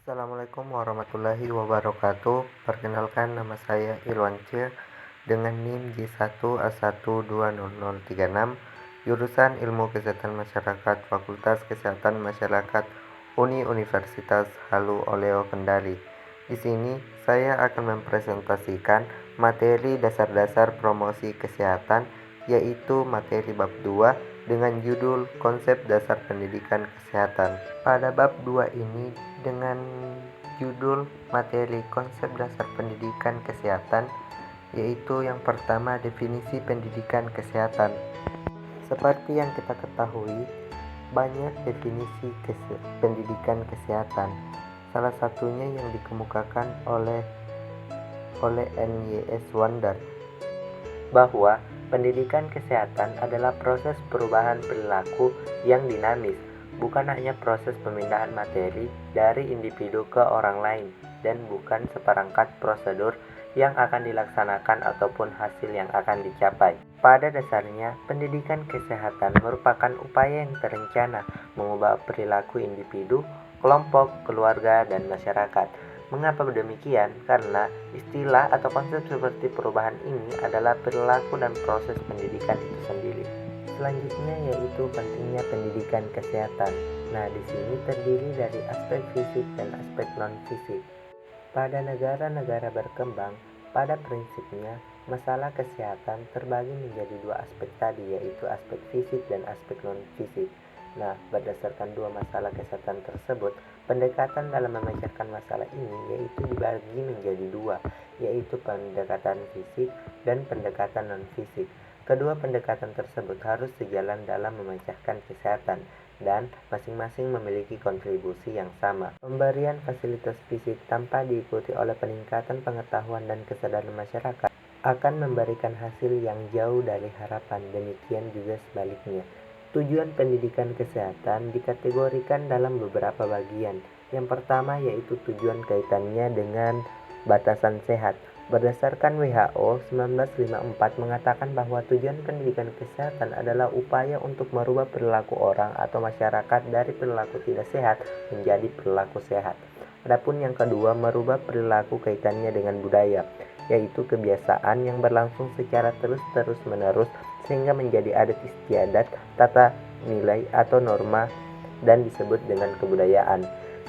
Assalamualaikum warahmatullahi wabarakatuh. Perkenalkan, nama saya Irwansyah dengan NIM J1A1200036, jurusan Ilmu Kesehatan Masyarakat, Fakultas Kesehatan Masyarakat, Universitas Halu Oleo Kendari. Di sini saya akan mempresentasikan materi dasar-dasar promosi kesehatan, yaitu materi bab 2 dengan judul Konsep Dasar Pendidikan Kesehatan. Pada bab 2 ini dengan judul materi konsep dasar pendidikan kesehatan, yaitu yang pertama definisi pendidikan kesehatan. Seperti yang kita ketahui, banyak definisi pendidikan kesehatan. Salah satunya yang dikemukakan oleh N.Y.S. Wonder, bahwa pendidikan kesehatan adalah proses perubahan perilaku yang dinamis, bukan hanya proses pemindahan materi dari individu ke orang lain, dan bukan seperangkat prosedur yang akan dilaksanakan ataupun hasil yang akan dicapai. Pada dasarnya, pendidikan kesehatan merupakan upaya yang terencana mengubah perilaku individu, kelompok, keluarga, dan masyarakat. Mengapa demikian? Karena istilah atau konsep seperti perubahan ini adalah perilaku dan proses pendidikan itu sendiri. Selanjutnya yaitu pentingnya pendidikan kesehatan. Nah, di sini terdiri dari aspek fisik dan aspek non-fisik. Pada negara-negara berkembang, pada prinsipnya masalah kesehatan terbagi menjadi dua aspek tadi, yaitu aspek fisik dan aspek non-fisik. Nah, berdasarkan dua masalah kesehatan tersebut, pendekatan dalam memecahkan masalah ini yaitu dibagi menjadi dua, yaitu pendekatan fisik dan pendekatan non-fisik. Kedua pendekatan tersebut harus sejalan dalam memecahkan kesehatan dan masing-masing memiliki kontribusi yang sama. Pemberian fasilitas fisik tanpa diikuti oleh peningkatan pengetahuan dan kesadaran masyarakat akan memberikan hasil yang jauh dari harapan, demikian juga sebaliknya. Tujuan pendidikan kesehatan dikategorikan dalam beberapa bagian. Yang pertama yaitu tujuan kaitannya dengan batasan sehat. Berdasarkan WHO 1954 mengatakan bahwa tujuan pendidikan kesehatan adalah upaya untuk merubah perilaku orang atau masyarakat dari perilaku tidak sehat menjadi perilaku sehat. Adapun yang kedua, merubah perilaku kaitannya dengan budaya, yaitu kebiasaan yang berlangsung secara terus menerus sehingga menjadi adat istiadat, tata nilai atau norma dan disebut dengan kebudayaan.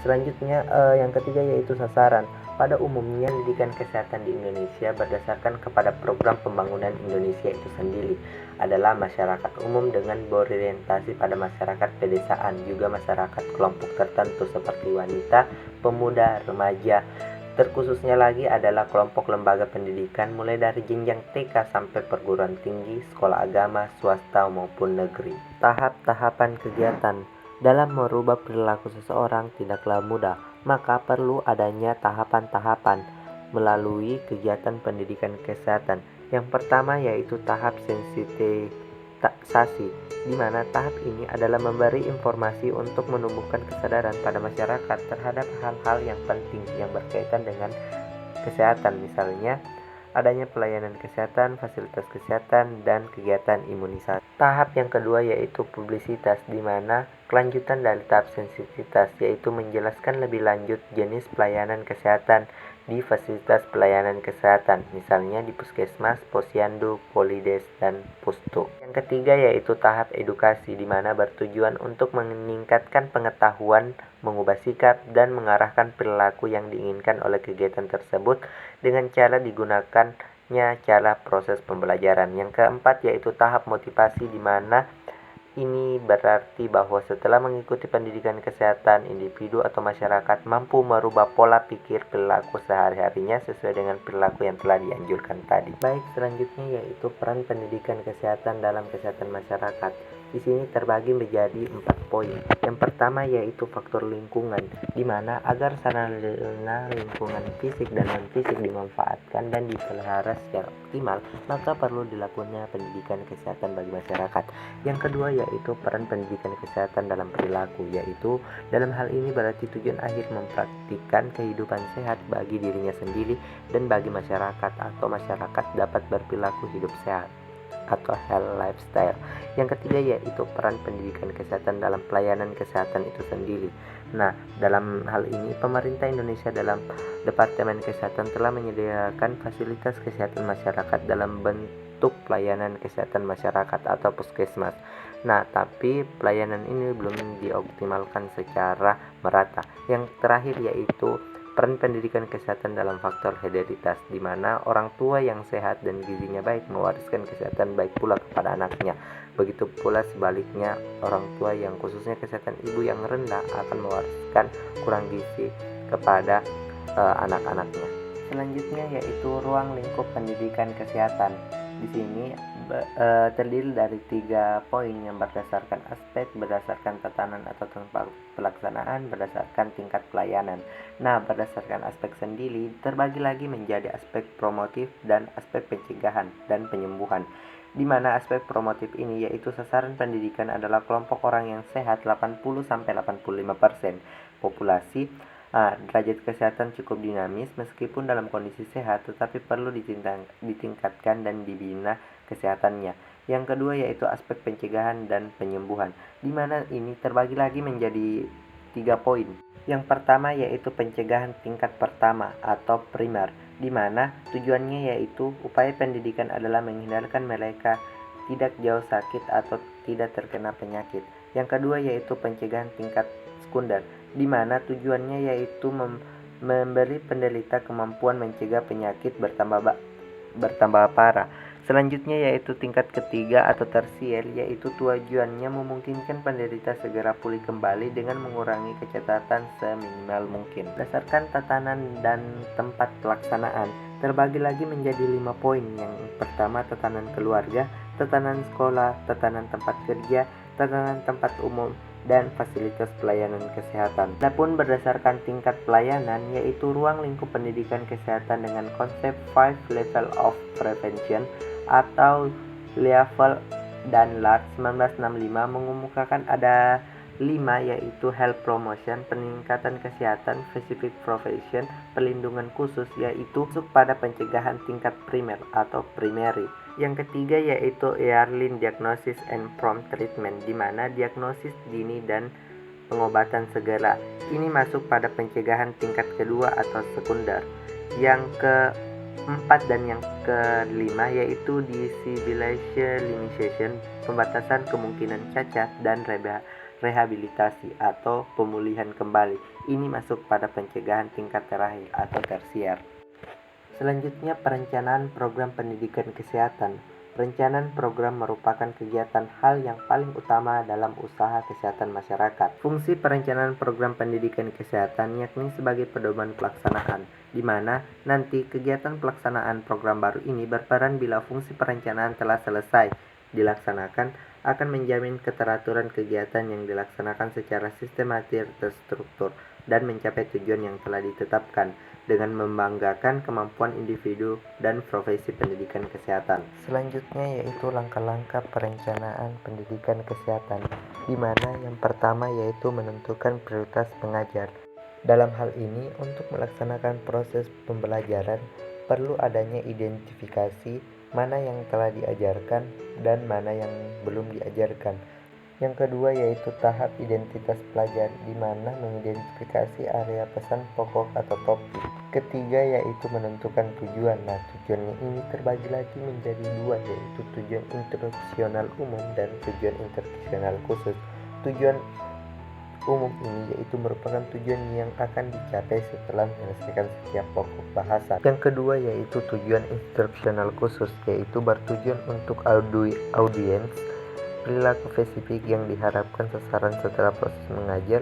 Selanjutnya yang ketiga yaitu sasaran. Pada umumnya pendidikan kesehatan di Indonesia berdasarkan kepada program pembangunan Indonesia itu sendiri adalah masyarakat umum dengan berorientasi pada masyarakat pedesaan, juga masyarakat kelompok tertentu seperti wanita, pemuda, remaja. Terkhususnya lagi adalah kelompok lembaga pendidikan mulai dari jenjang TK sampai perguruan tinggi, sekolah agama, swasta maupun negeri. Tahap-tahapan kegiatan dalam merubah perilaku seseorang tidaklah mudah, maka perlu adanya tahapan-tahapan melalui kegiatan pendidikan kesehatan. Yang pertama yaitu tahap sensitisasi, di mana tahap ini adalah memberi informasi untuk menumbuhkan kesadaran pada masyarakat terhadap hal-hal yang penting yang berkaitan dengan kesehatan, misalnya adanya pelayanan kesehatan, fasilitas kesehatan, dan kegiatan imunisasi. Tahap yang kedua yaitu publisitas, di mana kelanjutan dari tahap sensitivitas yaitu menjelaskan lebih lanjut jenis pelayanan kesehatan di fasilitas pelayanan kesehatan, misalnya di puskesmas, posyandu, polides, dan pustu. Yang ketiga yaitu tahap edukasi, di mana bertujuan untuk meningkatkan pengetahuan, mengubah sikap, dan mengarahkan perilaku yang diinginkan oleh kegiatan tersebut dengan cara digunakannya cara proses pembelajaran. Yang keempat yaitu tahap motivasi, di mana ini berarti bahwa setelah mengikuti pendidikan kesehatan, individu atau masyarakat mampu merubah pola pikir perilaku sehari-harinya sesuai dengan perilaku yang telah dianjurkan tadi. Baik, selanjutnya yaitu peran pendidikan kesehatan dalam kesehatan masyarakat. Di sini terbagi menjadi 4 poin. Yang pertama yaitu faktor lingkungan, di mana agar sarana lingkungan fisik dan non-fisik dimanfaatkan dan dipelihara secara optimal, maka perlu dilakukannya pendidikan kesehatan bagi masyarakat. Yang kedua yaitu peran pendidikan kesehatan dalam perilaku, yaitu dalam hal ini berarti tujuan akhir mempraktikkan kehidupan sehat bagi dirinya sendiri dan bagi masyarakat, atau masyarakat dapat berperilaku hidup sehat. atau health lifestyle. Yang ketiga yaitu peran pendidikan kesehatan dalam pelayanan kesehatan itu sendiri. Nah, dalam hal ini pemerintah Indonesia dalam Departemen Kesehatan telah menyediakan fasilitas kesehatan masyarakat dalam bentuk pelayanan kesehatan masyarakat atau puskesmas. Nah, tapi pelayanan ini belum dioptimalkan secara merata. Yang terakhir yaitu peran pendidikan kesehatan dalam faktor hereditaritas, di mana orang tua yang sehat dan gizinya baik mewariskan kesehatan baik pula kepada anaknya. Begitu pula sebaliknya, orang tua yang khususnya kesehatan ibu yang rendah akan mewariskan kurang gizi kepada anak-anaknya. Selanjutnya yaitu ruang lingkup pendidikan kesehatan. Di sini terdiri dari 3 poin yang berdasarkan aspek, berdasarkan tatanan atau tempat pelaksanaan, berdasarkan tingkat pelayanan. Nah, berdasarkan aspek sendiri terbagi lagi menjadi aspek promotif dan aspek pencegahan dan penyembuhan. Di mana aspek promotif ini yaitu sasaran pendidikan adalah kelompok orang yang sehat 80-85% populasi. Derajat kesehatan cukup dinamis meskipun dalam kondisi sehat, tetapi perlu ditingkatkan dan dibina kesehatannya. Yang kedua yaitu aspek pencegahan dan penyembuhan, di mana ini terbagi lagi menjadi 3 poin. Yang pertama yaitu pencegahan tingkat pertama atau primer, di mana tujuannya yaitu upaya pendidikan adalah menghindarkan mereka tidak jauh sakit atau tidak terkena penyakit. Yang kedua yaitu pencegahan tingkat sekunder, di mana tujuannya yaitu memberi penderita kemampuan mencegah penyakit bertambah parah. Selanjutnya yaitu tingkat ketiga atau tersier, yaitu tujuannya memungkinkan penderita segera pulih kembali dengan mengurangi kecacatan seminimal mungkin. Berdasarkan tatanan dan tempat pelaksanaan, terbagi lagi menjadi 5 poin. Yang pertama tatanan keluarga, tatanan sekolah, tatanan tempat kerja, tatanan tempat umum, dan fasilitas pelayanan kesehatan. Adapun berdasarkan tingkat pelayanan yaitu ruang lingkup pendidikan kesehatan dengan konsep 5 level of prevention atau level dan LAT 1965 mengemukakan ada 5 yaitu health promotion, peningkatan kesehatan, specific profession, perlindungan khusus yaitu masuk pada pencegahan tingkat primer atau primary. Yang ketiga yaitu early diagnosis and prompt treatment, di mana diagnosis dini dan pengobatan segera. Ini masuk pada pencegahan tingkat kedua atau sekunder. Yang keempat dan yang kelima yaitu disability limitation, pembatasan kemungkinan cacat dan rehabilitasi atau pemulihan kembali. Ini masuk pada pencegahan tingkat terakhir atau tersier. Selanjutnya, perencanaan program pendidikan kesehatan. Perencanaan program merupakan kegiatan hal yang paling utama dalam usaha kesehatan masyarakat. Fungsi perencanaan program pendidikan kesehatan yakni sebagai pedoman pelaksanaan, di mana nanti kegiatan pelaksanaan program baru ini berperan bila fungsi perencanaan telah selesai dilaksanakan, akan menjamin keteraturan kegiatan yang dilaksanakan secara sistematis terstruktur dan mencapai tujuan yang telah ditetapkan dengan membanggakan kemampuan individu dan profesi pendidikan kesehatan. Selanjutnya yaitu langkah-langkah perencanaan pendidikan kesehatan, di mana yang pertama yaitu menentukan prioritas pengajar. Dalam hal ini, untuk melaksanakan proses pembelajaran, perlu adanya identifikasi mana yang telah diajarkan dan mana yang belum diajarkan. Yang kedua yaitu tahap identitas pelajar, di mana mengidentifikasi area pesan pokok atau topik. Ketiga yaitu menentukan tujuan. Nah, tujuannya ini terbagi lagi menjadi 2 yaitu tujuan instruksional umum dan tujuan instruksional khusus. Tujuan umum ini yaitu merupakan tujuan yang akan dicapai setelah menyelesaikan setiap pokok bahasan. Yang kedua yaitu tujuan instruksional khusus, yaitu bertujuan untuk audiens, perilaku spesifik yang diharapkan sasaran setelah proses mengajar,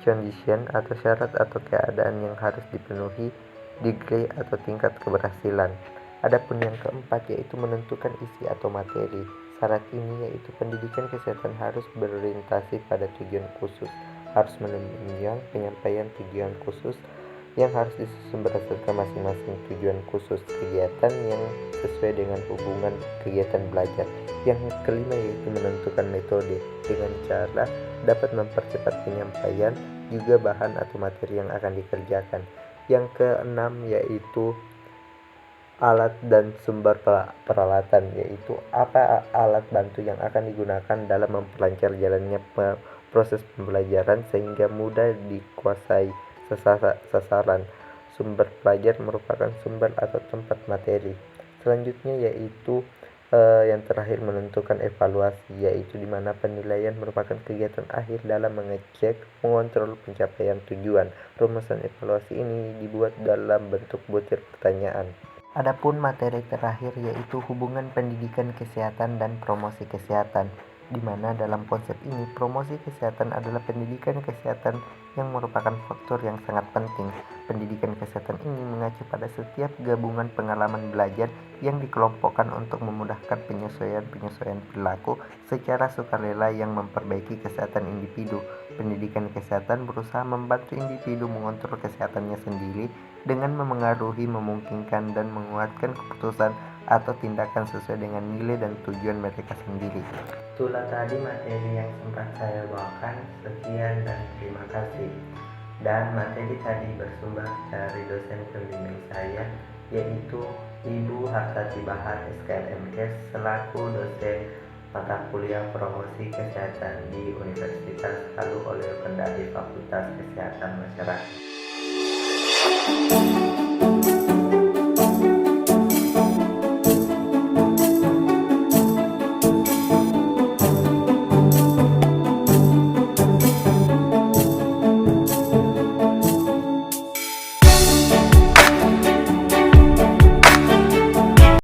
condition atau syarat atau keadaan yang harus dipenuhi, degree atau tingkat keberhasilan. Adapun yang keempat yaitu menentukan isi atau materi. Syarat ini yaitu pendidikan kesehatan harus berorientasi pada tujuan khusus, harus menunjang penyampaian tujuan khusus yang harus disusun berdasarkan masing-masing tujuan khusus kegiatan yang sesuai dengan hubungan kegiatan belajar. Yang kelima yaitu menentukan metode dengan cara dapat mempercepat penyampaian juga bahan atau materi yang akan dikerjakan. Yang keenam yaitu Alat dan sumber peralatan, yaitu apa alat bantu yang akan digunakan dalam memperlancar jalannya proses pembelajaran sehingga mudah dikuasai sasaran. Sumber pelajar merupakan sumber atau tempat materi. Selanjutnya yaitu yang terakhir menentukan evaluasi, yaitu di mana penilaian merupakan kegiatan akhir dalam mengecek, mengontrol pencapaian tujuan. Rumusan evaluasi ini dibuat dalam bentuk butir pertanyaan. Adapun materi terakhir yaitu hubungan pendidikan kesehatan dan promosi kesehatan, di mana dalam konsep ini promosi kesehatan adalah pendidikan kesehatan yang merupakan faktor yang sangat penting. Pendidikan kesehatan ini mengacu pada setiap gabungan pengalaman belajar yang dikelompokkan untuk memudahkan penyesuaian perilaku secara sukarela yang memperbaiki kesehatan individu. Pendidikan kesehatan berusaha membantu individu mengontrol kesehatannya sendiri dengan memengaruhi, memungkinkan, dan menguatkan keputusan atau tindakan sesuai dengan nilai dan tujuan mereka sendiri. Itulah tadi materi yang sempat saya bawakan. Sekian dan terima kasih. Dan materi tadi bersumber dari dosen pembimbing saya, yaitu Ibu Hartati Bahar SKMMS selaku dosen mata kuliah promosi kesehatan di Universitas Halu Oleo Kendari Fakultas Kesehatan Masyarakat.